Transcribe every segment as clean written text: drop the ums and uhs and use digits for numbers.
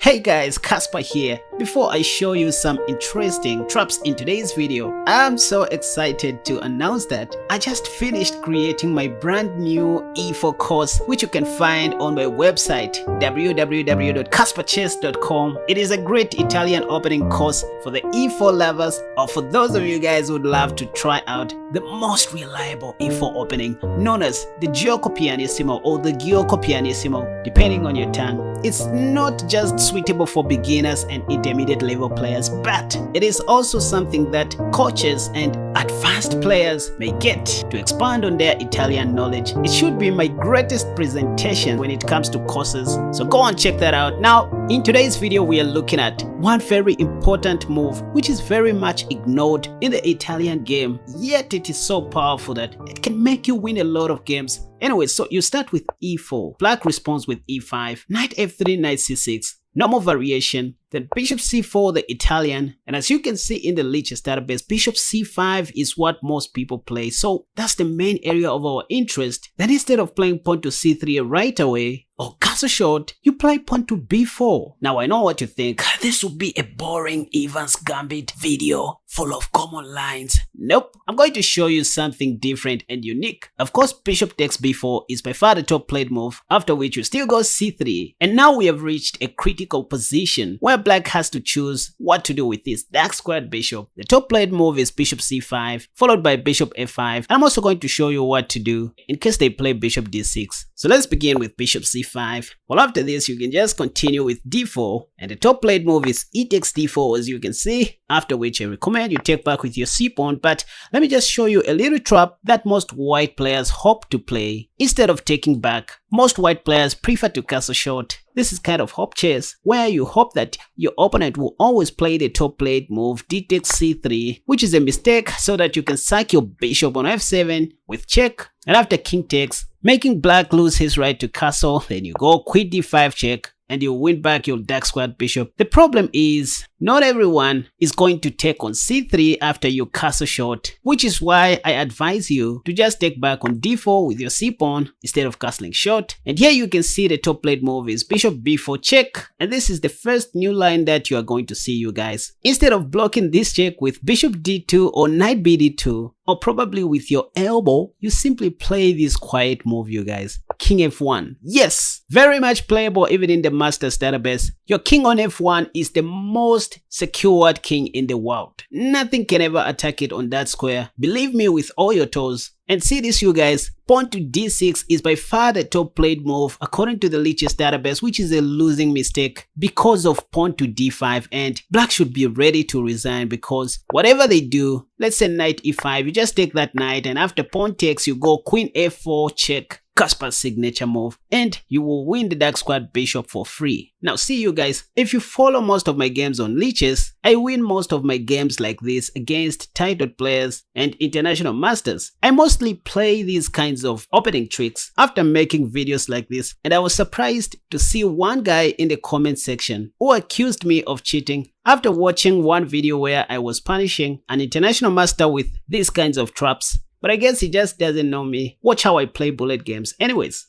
Hey guys, Casper here. Before I show you some interesting traps in today's video, I'm so excited to announce that I just finished creating my brand new E4 course, which you can find on my website www.casperchess.com. It is a great Italian opening course for the E4 lovers, or for those of you guys who would love to try out the most reliable E4 opening, known as the Gioco Pianissimo or the Gioco Pianissimo, depending on your tongue. It's not just suitable for beginners and intermediate level players, but it is also something that coaches and advanced players may get to expand on their Italian knowledge. It should be my greatest presentation when it comes to courses, so go and check that out. Now, in today's video, we are looking at one very important move which is very much ignored in the Italian game, yet it is so powerful that it can make you win a lot of games. Anyway, so you start with e4, black responds with e5, knight f3, knight c6, normal variation, then bishop c4, the Italian, and as you can see in the Lichess database, bishop c5 is what most people play, so that's the main area of our interest. Then instead of playing pawn to c3 right away, or castle short, you play pawn to b4. Now I know what you think, this would be a boring Evans Gambit video full of common lines. Nope, I'm going to show you something different and unique. Of course, bishop takes b4 is by far the top played move, after which you still go c3. And now we have reached a critical position where black has to choose what to do with this dark squared bishop. The top played move is bishop c5, followed by bishop f5. I'm also going to show you what to do in case they play bishop d6. So let's begin with bishop c5. Well, after this, you can just continue with d4, and the top played move is e takes d4, as you can see, after which I recommend you take back with your c-pawn. But let me just show you a little trap that most white players hope to play. Instead of taking back, most white players prefer to castle short. This is kind of hop chess, where you hope that your opponent will always play the top played move d takes c3, which is a mistake, so that you can sack your bishop on f7 with check, and after king takes, making black lose his right to castle, then you go queen d5 check, and you win back your dark squared bishop. The problem is, not everyone is going to take on c3 after you castle short, which is why I advise you to just take back on d4 with your c-pawn instead of castling short. And here you can see the top played move is bishop b4 check, and this is the first new line that you are going to see, you guys. Instead of blocking this check with bishop d2 or knight bd2, or probably with your elbow, you simply play this quiet move, you guys. King f1. Yes, very much playable even in the Masters database. Your king on f1 is the most secured king in the world. Nothing can ever attack it on that square. Believe me with all your toes. And see this, you guys, pawn to d6 is by far the top played move according to the Lichess database, which is a losing mistake because of pawn to d5, and black should be ready to resign, because whatever they do, let's say knight e5, you just take that knight, and after pawn takes, you go queen f4 check, Casper's signature move, and you will win the dark squared bishop for free. Now see, you guys, if you follow most of my games on Lichess, I win most of my games like this against titled players and international masters. I mostly play these kinds of opening tricks after making videos like this, and I was surprised to see one guy in the comment section who accused me of cheating after watching one video where I was punishing an international master with these kinds of traps. But I guess he just doesn't know me. Watch how I play bullet games. Anyways,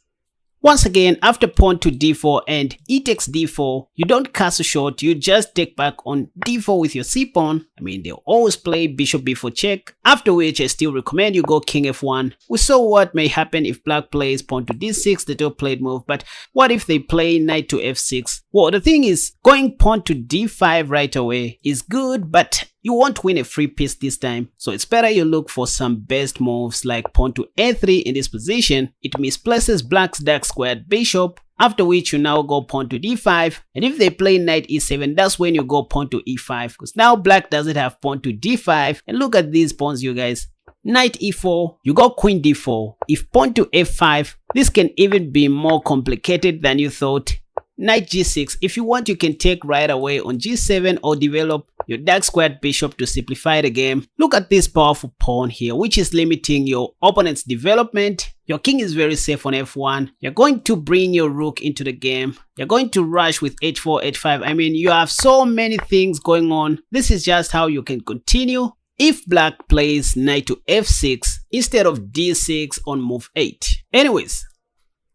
once again, after pawn to d4 and e takes d4, you don't castle short, you just take back on d4 with your c-pawn. I mean, they'll always play bishop b4 check, after which I still recommend you go king f1. We saw what may happen if black plays pawn to d6, the top played move, but what if they play knight to f6? Well, the thing is, going pawn to d5 right away is good, but you won't win a free piece this time, so it's better you look for some best moves like pawn to a3 in this position. It misplaces black's dark squared bishop, after which you now go pawn to d5, and if they play knight e7, that's when you go pawn to e5, because now black doesn't have pawn to d5. And look at these pawns, you guys. Knight e4, you go queen d4. If pawn to f5, this can even be more complicated than you thought. Knight g6, if you want, you can take right away on g7 or develop your dark squared bishop to simplify the game. Look at this powerful pawn here, which is limiting your opponent's development. Your king is very safe on f1. You're going to bring your rook into the game. You're going to rush with h4, h5. I mean, you have so many things going on. This is just how you can continue if black plays knight to f6 instead of d6 on move 8. Anyways,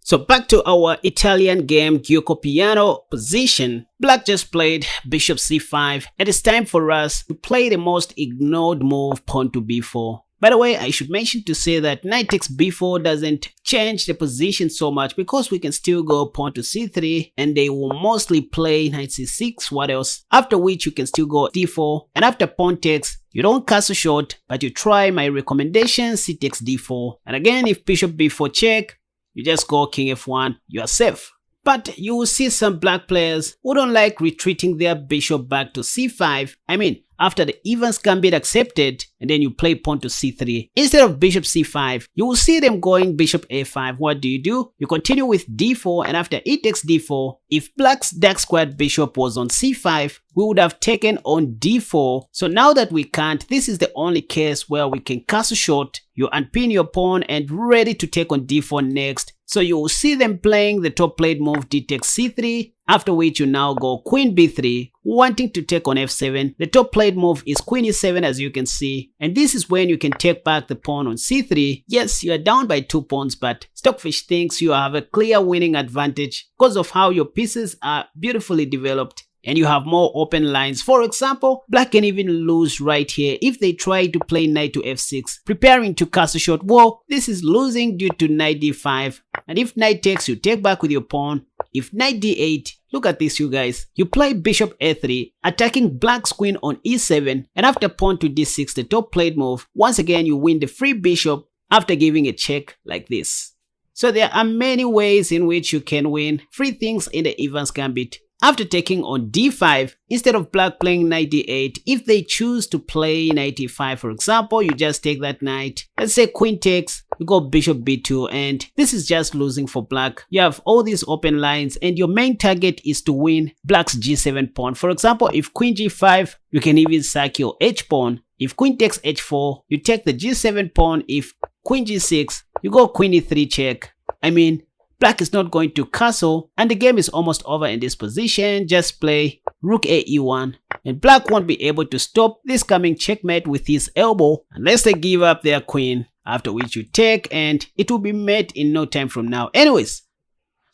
So back to our Italian game Caro-Kann position. Black just played bishop c5 and it's time for us to play the most ignored move, pawn to b4. By the way, I should mention to say that knight takes b4 doesn't change the position so much because we can still go pawn to c3 and they will mostly play knight c6, what else? After which you can still go d4 and after pawn takes, you don't castle short but you try my recommendation c takes d4 and again if bishop b4 check, you just go king f1, you are safe. But you will see some black players who don't like retreating their bishop back to c5. I mean, after the Evans Gambit accepted and then you play pawn to c3. Instead of bishop c5, you will see them going bishop a5. What do? You continue with d4 and after e takes d4, if black's dark squared bishop was on c5, we would have taken on d4. So now that we can't, this is the only case where we can castle short. You unpin your pawn and ready to take on d4 next. So you will see them playing the top played move d takes c3, after which you now go queen b3, wanting to take on f7. The top played move is queen e7 as you can see, and this is when you can take back the pawn on c3. Yes, you are down by 2 pawns, but Stockfish thinks you have a clear winning advantage because of how your pieces are beautifully developed and you have more open lines. For example, black can even lose right here if they try to play knight to f6, preparing to castle short. Well, this is losing due to knight d5, and if knight takes, you take back with your pawn. If knight d8, look at this you guys, you play bishop a3, attacking black's queen on e7, and after pawn to d6, the top played move, once again you win the free bishop after giving a check like this. So there are many ways in which you can win free things in the Evans Gambit. After taking on d5, instead of black playing knight d8, if they choose to play knight e5 for example, you just take that knight. Let's say queen takes, you go bishop b2 and this is just losing for black. You have all these open lines and your main target is to win black's g7 pawn. For example, if queen g5, you can even sack your h pawn. If queen takes h4, you take the g7 pawn. If queen g6, you go queen e3 check. I mean, black is not going to castle and the game is almost over in this position. Just play rook a e1 and black won't be able to stop this coming checkmate with his elbow unless they give up their queen, after which you take and it will be met in no time from now. Anyways,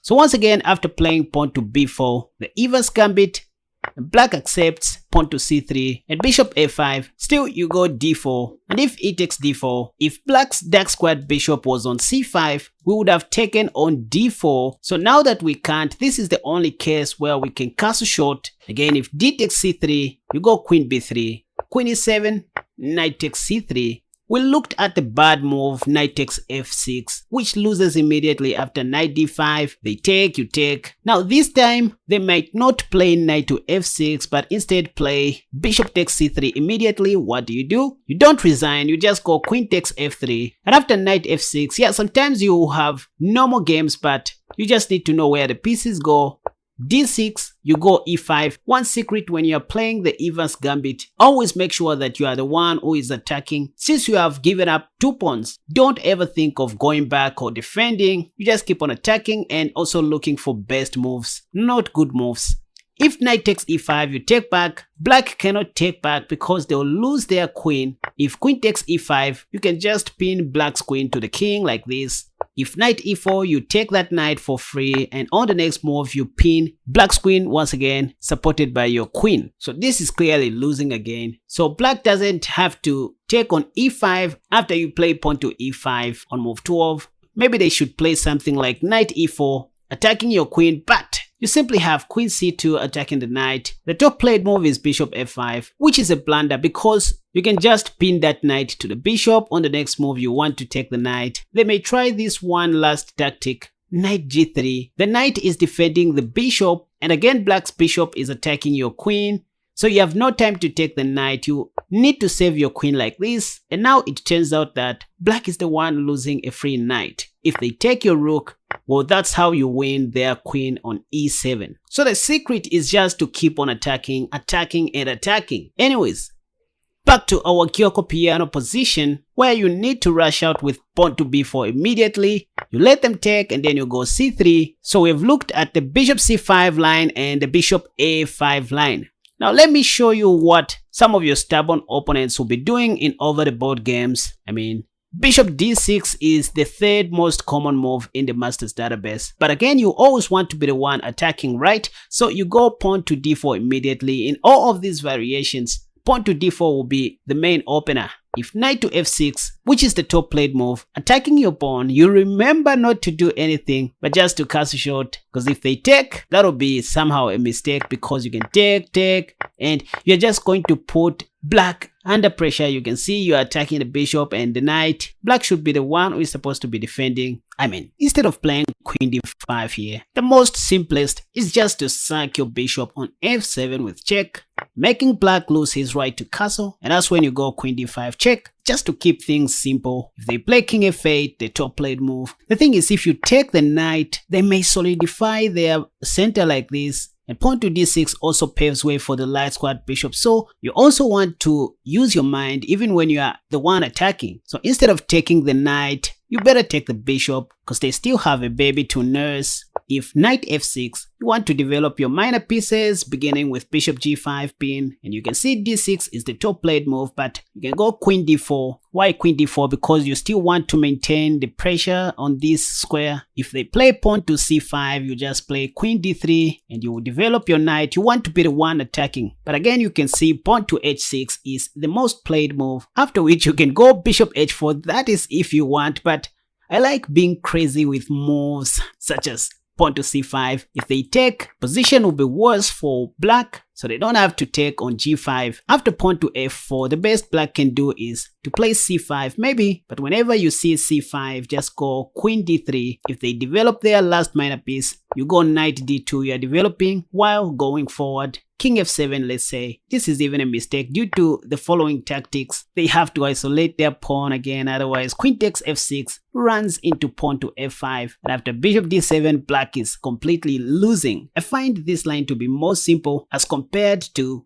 so once again after playing pawn to b4, the Evans Gambit, black accepts pawn to c3 and bishop a5, still you go d4, and if e takes d4, if black's dark squared bishop was on c5, we would have taken on d4. So now that we can't, this is the only case where we can castle short. Again, if d takes c3, you go queen b3, queen e7, knight takes c3. We looked at the bad move knight takes f6, which loses immediately after knight d5. They take, you take. Now this time they might not play knight to f6 but instead play bishop takes c3 immediately. What do? You don't resign, you just go queen takes f3, and after knight f6, yeah, sometimes you have normal games but you just need to know where the pieces go. d6, you go e5. One secret when you're playing the Evans Gambit, always make sure that you are the one who is attacking. Since you have given up 2 pawns, don't ever think of going back or defending. You just keep on attacking and also looking for best moves, not good moves. If knight takes e5, you take back. Black cannot take back because they'll lose their queen. If queen takes e5, you can just pin black's queen to the king like this. If knight e4, you take that knight for free, and on the next move you pin black's queen once again, supported by your queen. So this is clearly losing again. So black doesn't have to take on e5 after you play pawn to e5 on move 12. Maybe they should play something like knight e4, attacking your queen, but you simply have queen c2 attacking the knight. The top played move is bishop f5, which is a blunder because you can just pin that knight to the bishop. On the next move you want to take the knight. They may try this one last tactic, knight g3. The knight is defending the bishop and again black's bishop is attacking your queen. So you have no time to take the knight, you need to save your queen like this, and now it turns out that black is the one losing a free knight. If they take your rook, well, that's how you win their queen on e7. So the secret is just to keep on attacking, attacking and attacking. Anyways, back to our Caro-Kann position where you need to rush out with pawn to b4 immediately. You let them take and then you go c3. So we've looked at the bishop c5 line and the bishop a5 line. Now let me show you what some of your stubborn opponents will be doing in over the board games. I mean, Bishop d6 is the third most common move in the Masters database. But again, you always want to be the one attacking, right? So you go pawn to d4 immediately. In all of these variations, pawn to d4 will be the main opener. If knight to f6, which is the top played move, attacking your pawn, you remember not to do anything but just to cast a shot, because if they take, that'll be somehow a mistake, because you can take, and you're just going to put black under pressure. You can see you're attacking the bishop and the knight. Black should be the one who is supposed to be defending. I mean, instead of playing queen d5 here, the most simplest is just to sack your bishop on f7 with check, making black lose his right to castle, and that's when you go queen d5 check, just to keep things simple. If they play king f8, the top played move, the thing is, if you take the knight, they may solidify their center like this, and pawn to d6 also paves way for the light squared bishop. So you also want to use your mind even when you are the one attacking. So instead of taking the knight, you better take the bishop, because they still have a baby to nurse. If knight f6, you want to develop your minor pieces, beginning with bishop g5 pin, and you can see d6 is the top played move, but you can go queen d4. Why queen d4? Because you still want to maintain the pressure on this square. If they play pawn to c5, you just play queen d3 and you will develop your knight. You want to be the one attacking. But again, you can see pawn to h6 is the most played move, after which you can go bishop h4. That is if you want, but I like being crazy with moves such as pawn to c5. If they take, position will be worse for black, so they don't have to take on g5. After pawn to f4, the best black can do is to play c5 maybe, but whenever you see c5, just go queen d3. If they develop their last minor piece, you go knight d2. You are developing while going forward. King f7, let's say. This is even a mistake due to the following tactics. They have to isolate their pawn again, otherwise queen takes f6 runs into pawn to f5, and after bishop d7, black is completely losing. I find this line to be more simple as compared to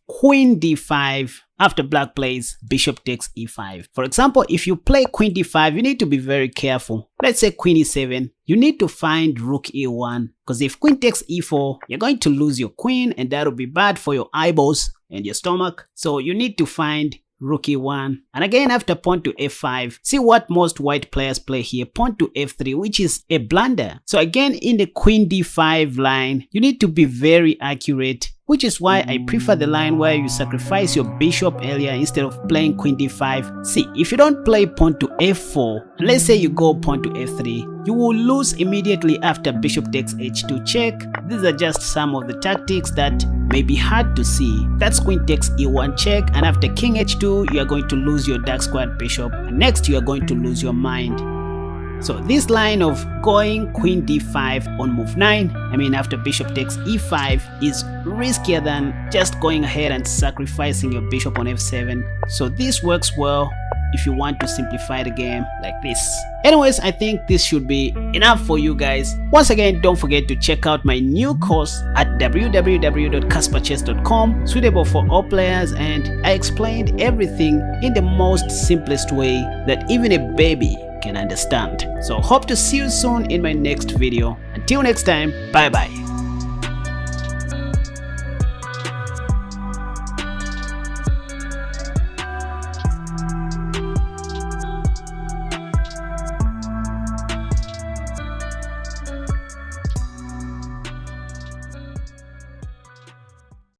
queen d5 after black plays bishop takes e5. For example, if you play queen d5, you need to be very careful. Let's say queen e7, you need to find rook e1, because if queen takes e4, you're going to lose your queen, and that'll be bad for your eyeballs and your stomach. So you need to find rook e1. And again, after pawn to f5, see what most white players play here, pawn to f3, which is a blunder. So again, in the queen d5 line, you need to be very accurate, which is why I prefer the line where you sacrifice your bishop earlier instead of playing queen d5. See, if you don't play pawn to f4, and let's say you go pawn to f3, you will lose immediately after bishop takes h2 check. These are just some of the tactics that may be hard to see. That's queen takes e1 check, and after king h2, you are going to lose your dark squared bishop, and next you are going to lose your mind. So this line of going queen d5 on move 9, I mean after bishop takes e5, is riskier than just going ahead and sacrificing your bishop on f7. So this works well if you want to simplify the game like this. Anyways, I think this should be enough for you guys. Once again, don't forget to check out my new course at www.kasperchess.com, suitable for all players, and I explained everything in the most simplest way that even a baby can understand. So hope to see you soon in my next video. Until next time, bye bye.